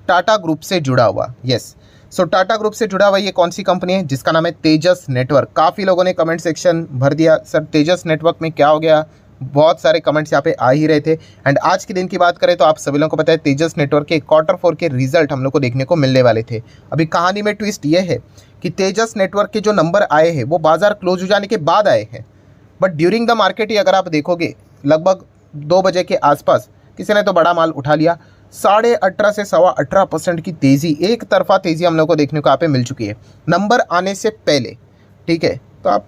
Tata group से जुड़ा हुआ। यस, सो टाटा ग्रुप से जुड़ा हुआ ये कौन सी कंपनी है, जिसका नाम है तेजस नेटवर्क। काफ़ी लोगों ने कमेंट सेक्शन भर दिया, सर तेजस नेटवर्क में क्या हो गया, बहुत सारे कमेंट्स यहाँ पे आ ही रहे थे। एंड आज के दिन की बात करें तो आप सभी लोगों को पता है तेजस नेटवर्क के Q4 के रिजल्ट हम लोग को देखने को मिलने वाले थे। अभी कहानी में ट्विस्ट ये है कि तेजस नेटवर्क के जो नंबर आए हैं वो बाजार क्लोज हो जाने के बाद आए हैं, बट ड्यूरिंग द मार्केट ही अगर आप देखोगे लगभग 2 बजे के आसपास किसी ने तो बड़ा माल उठा लिया। 18.5 से 18.25% की तेज़ी, एक तरफा तेज़ी हम लोग को देखने को यहाँ पे मिल चुकी है नंबर आने से पहले। ठीक है, तो आप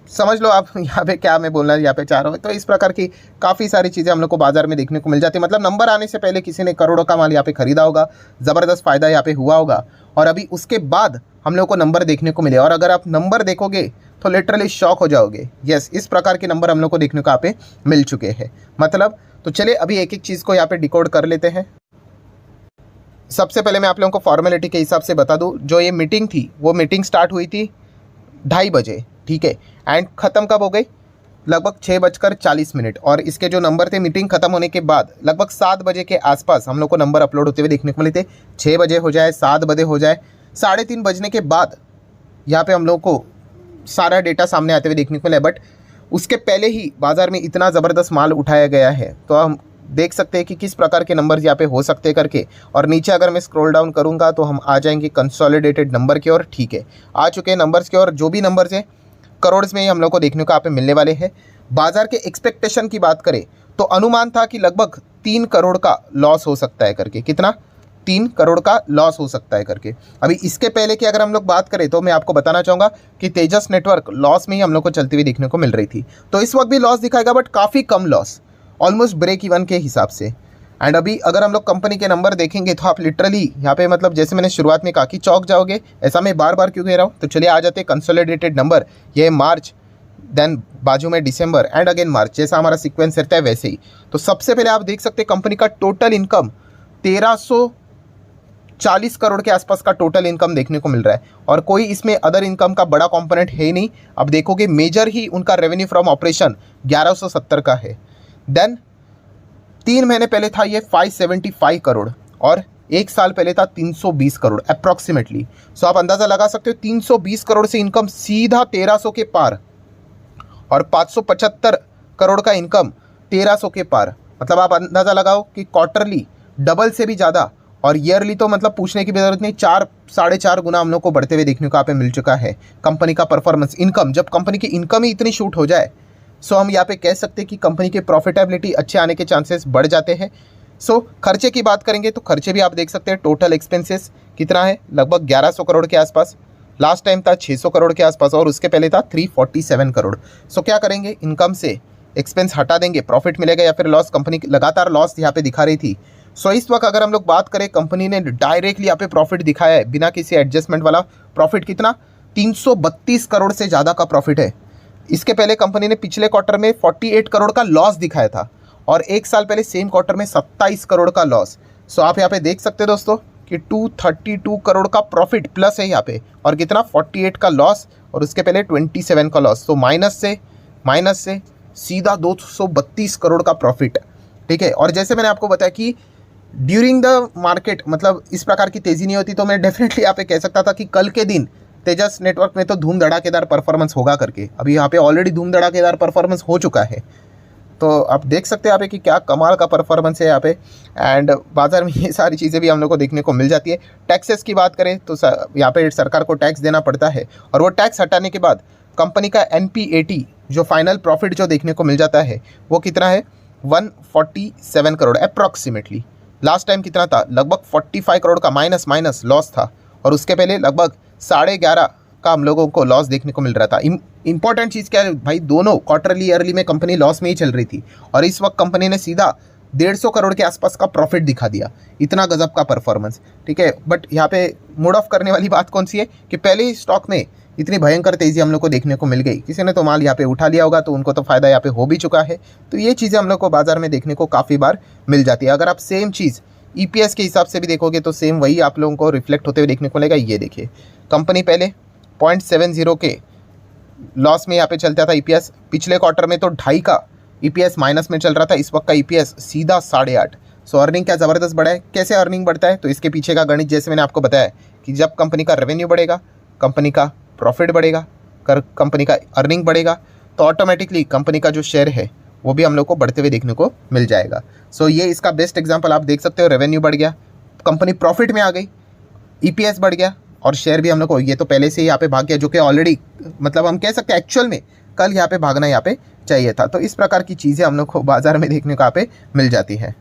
समझ लो आप यहाँ पे क्या मैं बोलना यहाँ पे चाह रहा हूँ। तो इस प्रकार की काफ़ी सारी चीज़ें हम लोग को बाजार में देखने को मिल जाती है। मतलब नंबर आने से पहले किसी ने करोड़ों का माल यहाँ पे खरीदा होगा, ज़बरदस्त फ़ायदा यहाँ पे हुआ होगा, और अभी उसके बाद हम लोग को नंबर देखने को मिले। और अगर आप नंबर देखोगे तो लिटरली शॉक हो जाओगे। यस, इस प्रकार के नंबर हम लोग को देखने को यहाँ पे मिल चुके हैं। मतलब तो चलिए अभी एक एक चीज़ को यहाँ पे डिकोड कर लेते हैं। सबसे पहले मैं आप लोगों को फॉर्मेलिटी के हिसाब से बता दूं, जो ये मीटिंग थी वो मीटिंग स्टार्ट हुई थी 2:30 बजे। ठीक है, एंड ख़त्म कब हो गई, लगभग 6:40। और इसके जो नंबर थे मीटिंग खत्म होने के बाद लगभग 7 बजे के आसपास हम लोग को नंबर अपलोड होते हुए देखने को मिले थे। 6 बजे हो जाए, 7 बजे हो जाए, 3:30 बजने के बाद यहाँ पे हम लोग को सारा डेटा सामने आते हुए देखने को मिला। बट उसके पहले ही बाज़ार में इतना ज़बरदस्त माल उठाया गया है, तो हम देख सकते हैं कि किस प्रकार के नंबर्स यहाँ पे हो सकते हैं करके। और नीचे अगर मैं स्क्रॉल डाउन करूँगा तो हम आ जाएंगे कंसोलिडेटेड नंबर की ओर। ठीक है, आ चुके हैं नंबर्स की ओर। जो भी नंबर्स हैं करोड़ में ही हम लोग को देखने को यहाँ पे मिलने वाले हैं। बाजार के एक्सपेक्टेशन की बात करें तो अनुमान था कि लगभग 3 करोड़ का लॉस हो सकता है करके। कितना, 3 करोड़ का लॉस हो सकता है करके। अभी इसके पहले की अगर हम लोग बात करें तो मैं आपको बताना चाहूँगा कि तेजस नेटवर्क लॉस में ही हम लोग को चलती हुई देखने को मिल रही थी। तो इस वक्त भी लॉस दिखाएगा, बट काफ़ी कम लॉस, ऑलमोस्ट ब्रेक इवन के हिसाब से। एंड अभी अगर हम लोग कंपनी के नंबर देखेंगे तो आप लिटरली यहाँ पे मतलब जैसे मैंने शुरुआत में कहा कि चौंक जाओगे। ऐसा मैं बार बार क्यों कह रहा हूँ, तो चलिए आ जाते हैं कंसोलिडेटेड नंबर। ये मार्च, देन बाजू में दिसंबर एंड अगेन मार्च, जैसा हमारा सीक्वेंस रहता है वैसे ही। तो सबसे पहले आप देख सकते हैं कंपनी का टोटल इनकम 1340 करोड़ के आसपास का टोटल इनकम देखने को मिल रहा है। और कोई इसमें अदर इनकम का बड़ा कंपोनेंट है ही नहीं। अब देखोगे मेजर ही उनका रेवेन्यू फ्रॉम ऑपरेशन 1170 का है। देन 3 महीने पहले था ये 575 करोड़, और 1 साल पहले था 320 करोड़ अप्रॉक्सीमेटली। सो आप अंदाज़ा लगा सकते हो 320 करोड़ से इनकम सीधा 1300 के पार, और 575 करोड़ का इनकम 1300 के पार। मतलब आप अंदाज़ा लगाओ कि क्वार्टरली डबल से भी ज़्यादा, और ईयरली तो मतलब पूछने की भी ज़रूरत नहीं, 4 साढ़े 4 गुना हम लोग को बढ़ते हुए देखने को यहाँ पे मिल चुका है कंपनी का परफॉर्मेंस। इनकम, जब कंपनी की इनकम ही इतनी शूट हो जाए, सो हम यहाँ पे कह सकते हैं कि कंपनी के प्रॉफिटेबिलिटी अच्छे आने के चांसेस बढ़ जाते हैं। सो खर्चे की बात करेंगे तो खर्चे भी आप देख सकते हैं। टोटल एक्सपेंसेस कितना है, लगभग 1100 करोड़ के आसपास। लास्ट टाइम था 600 करोड़ के आसपास, और उसके पहले था 347 करोड़। सो क्या करेंगे, इनकम से एक्सपेंस हटा देंगे, प्रॉफिट मिलेगा या फिर लॉस। कंपनी लगातार लॉस यहाँ पे दिखा रही थी। सो इस वक्त अगर हम लोग बात करें, कंपनी ने डायरेक्टली यहाँ पे प्रॉफिट दिखाया है बिना किसी एडजस्टमेंट वाला। प्रॉफिट कितना, 332 करोड़ से ज़्यादा का प्रॉफिट है। इसके पहले कंपनी ने पिछले क्वार्टर में 48 करोड़ का लॉस दिखाया था, और 1 साल पहले सेम क्वार्टर में 27 करोड़ का लॉस। सो आप यहाँ पे देख सकते हैं दोस्तों कि 232 करोड़ का प्रॉफिट प्लस है यहाँ पे, और कितना 48 का लॉस, और उसके पहले 27 का लॉस। तो माइनस से सीधा 232 करोड़ का प्रॉफिट। ठीक है, और जैसे मैंने आपको बताया कि ड्यूरिंग द मार्केट मतलब इस प्रकार की तेज़ी नहीं होती, तो मैं डेफिनेटली यहाँ पे कह सकता था कि कल के दिन तेजस नेटवर्क में तो धूम धड़ाकेदार परफॉर्मेंस होगा करके। अभी यहाँ पे ऑलरेडी धूम धड़ाकेदार परफॉर्मेंस हो चुका है। तो आप देख सकते हैं यहाँ पे कि क्या कमाल का परफॉर्मेंस है यहाँ पे। एंड बाजार में ये सारी चीज़ें भी हम लोग को देखने को मिल जाती है। टैक्सेस की बात करें तो यहाँ पे सरकार को टैक्स देना पड़ता है, और वो टैक्स हटाने के बाद कंपनी का NPAT जो फाइनल प्रॉफिट जो देखने को मिल जाता है वो कितना है, 147 करोड़ अप्रॉक्सीमेटली। लास्ट टाइम कितना था, लगभग 45 करोड़ का माइनस लॉस था, और उसके पहले लगभग 11.5 का हम लोगों को लॉस देखने को मिल रहा था। इंपॉर्टेंट चीज़ क्या है भाई, दोनों क्वार्टरली ईयरली में कंपनी लॉस में ही चल रही थी, और इस वक्त कंपनी ने सीधा 150 करोड़ के आसपास का प्रॉफिट दिखा दिया। इतना गजब का परफॉर्मेंस। ठीक है, बट यहाँ पे मूड ऑफ करने वाली बात कौन सी है कि पहले ही स्टॉक में इतनी भयंकर तेज़ी हम लोग को देखने को मिल गई। किसी ने तो माल यहाँ पे उठा लिया होगा, तो उनको तो फ़ायदा यहाँ पे हो भी चुका है। तो ये चीज़ें हम लोग को बाजार में देखने को काफ़ी बार मिल जाती है। अगर आप सेम चीज़ EPS के हिसाब से भी देखोगे तो सेम वही आप लोगों को रिफ्लेक्ट होते हुए देखने को मिलेगा। ये देखिए, कंपनी पहले 0.70 के लॉस में यहाँ पे चलता था EPS। पिछले क्वार्टर में तो 2.5 का EPS माइनस में चल रहा था। इस वक्त का EPS सीधा 8.5, सो अर्निंग क्या ज़बरदस्त बढ़ा है। कैसे अर्निंग बढ़ता है, तो इसके पीछे का गणित जैसे मैंने आपको बताया कि जब कंपनी का रेवेन्यू बढ़ेगा, कंपनी का प्रॉफिट बढ़ेगा, कंपनी का अर्निंग बढ़ेगा, तो ऑटोमेटिकली कंपनी का जो शेयर है वो भी हम लोग को बढ़ते हुए देखने को मिल जाएगा। सो ये इसका बेस्ट एग्जांपल आप देख सकते हो। रेवेन्यू बढ़ गया, कंपनी प्रॉफिट में आ गई, ईपीएस बढ़ गया और शेयर भी हम लोग को, ये तो पहले से ही यहाँ पे भाग गया, जो कि ऑलरेडी मतलब हम कह सकते हैं एक्चुअल में कल यहाँ पे भागना यहाँ पे चाहिए था। तो इस प्रकार की चीज़ें हम लोग को बाजार में देखने को यहाँ पे मिल जाती है।